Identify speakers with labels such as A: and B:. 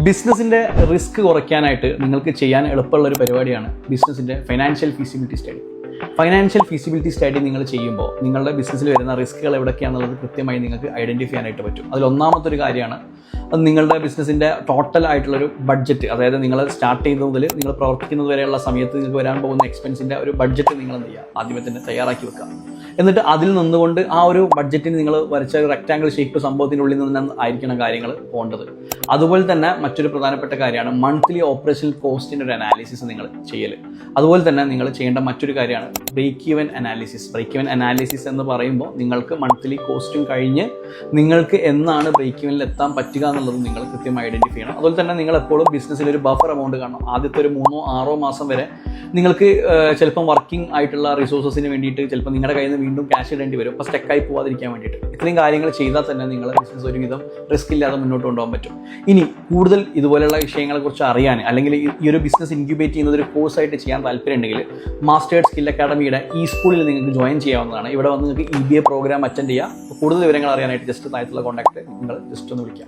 A: ബിസിനസ്സിൻ്റെ റിസ്ക് കുറയ്ക്കാനായിട്ട് നിങ്ങൾക്ക് ചെയ്യാൻ എളുപ്പമുള്ള ഒരു പരിപാടിയാണ് ബിസിനസ്സിൻ്റെ financial feasibility study. Financial feasibility study നിങ്ങൾ ചെയ്യുമ്പോൾ നിങ്ങളുടെ ബിസിനസ്സിൽ വരുന്ന റിസ്ക്കുകൾ എവിടെയൊക്കെയാണെന്നുള്ളത് കൃത്യമായി നിങ്ങൾക്ക് ഐഡൻറ്റിഫൈ ചെയ്യാനായിട്ട് പറ്റും. അതിൽ ഒന്നാമത്തെ ഒരു കാര്യമാണ് അത് നിങ്ങളുടെ ബിസിനസ്സിൻ്റെ ടോട്ടൽ ആയിട്ടുള്ളൊരു ബഡ്ജറ്റ്, അതായത് നിങ്ങൾ സ്റ്റാർട്ട് ചെയ്യുന്നത് മുതൽ നിങ്ങൾ പ്രവർത്തിക്കുന്നത് വരെയുള്ള സമയത്ത് നിങ്ങൾക്ക് വരാൻ പോകുന്ന എക്സ്പെൻസിൻ്റെ ഒരു ബഡ്ജറ്റ് നിങ്ങൾ എന്ത് ചെയ്യുക, ആദ്യമേ തന്നെ തയ്യാറാക്കി വെക്കുക. എന്നിട്ട് അതിൽ നിന്നുകൊണ്ട് ആ ഒരു ബഡ്ജറ്റിന് നിങ്ങൾ വരച്ച ഒരു റെക്ടാങ്കിൾ ഷേപ്പ് സംഭവത്തിനുള്ളിൽ നിന്ന് ആയിരിക്കണം കാര്യങ്ങൾ പോകേണ്ടത്. അതുപോലെ തന്നെ മറ്റൊരു പ്രധാനപ്പെട്ട കാര്യമാണ് മന്ത്ലി ഓപ്പറേഷണൽ കോസ്റ്റിൻ്റെ ഒരു അനാലിസിസ് നിങ്ങൾ ചെയ്യൽ. അതുപോലെ തന്നെ നിങ്ങൾ ചെയ്യേണ്ട മറ്റൊരു കാര്യമാണ് break even analysis. Break even analysis എന്ന് പറയുമ്പോൾ നിങ്ങൾക്ക് മന്ത്ലി കോസ്റ്റും കഴിഞ്ഞ് നിങ്ങൾക്ക് എന്നാണ് ബ്രേക്ക് ഈവനിൽ എത്താൻ പറ്റുക എന്നുള്ളത് നിങ്ങൾ കൃത്യമായി ഐഡൻറ്റിഫൈ ചെയ്യണം. അതുപോലെ തന്നെ നിങ്ങൾ എപ്പോഴും ബിസിനസ്സിൽ ഒരു ബഫർ എമൗണ്ട് കാണണം. ആദ്യത്തെ ഒരു 3-6 മാസം വരെ നിങ്ങൾക്ക് ചിലപ്പം വർക്കിംഗ് ആയിട്ടുള്ള റിസോഴ്സസിന് വേണ്ടിയിട്ട് ചിലപ്പോൾ നിങ്ങളുടെ കയ്യിൽ നിന്ന് വീണ്ടും ക്യാഷ് ഇടേണ്ടി വരും, അപ്പോൾ സ്റ്റക്കായി പോകാതിരിക്കാൻ വേണ്ടിയിട്ട്. ഇത്രയും കാര്യങ്ങൾ ചെയ്താൽ തന്നെ നിങ്ങളുടെ ബിസിനസ് ഒരുവിധം റിസ്ക് ഇല്ലാതെ മുന്നോട്ട് കൊണ്ടുപോകാൻ പറ്റും. ഇനി കൂടുതൽ ഇതുപോലെയുള്ള വിഷയങ്ങളെക്കുറിച്ച് അറിയാൻ അല്ലെങ്കിൽ ഈ ഒരു ബിസിനസ് ഇൻക്യുബേറ്റ് ചെയ്യുന്നത് ഒരു കോഴ്സായിട്ട് ചെയ്യാൻ താല്പര്യം ഉണ്ടെങ്കിൽ മാസ്റ്റേർഡ് സ്കിൽ അക്കാഡമിയുടെ ഈ സ്കൂളിൽ നിങ്ങൾക്ക് ജോയിൻ ചെയ്യാവുന്നതാണ്. ഇവിടെ വന്ന് നിങ്ങൾക്ക് EBA പ്രോഗ്രാം അറ്റൻഡ് ചെയ്യുക. കൂടുതൽ വിവരങ്ങൾ അറിയാനായിട്ട് ജസ്റ്റ് താഴത്തുള്ള കോൺടാക്ട് നിങ്ങൾ ജസ്റ്റ് ഒന്ന് വിളിക്കാം.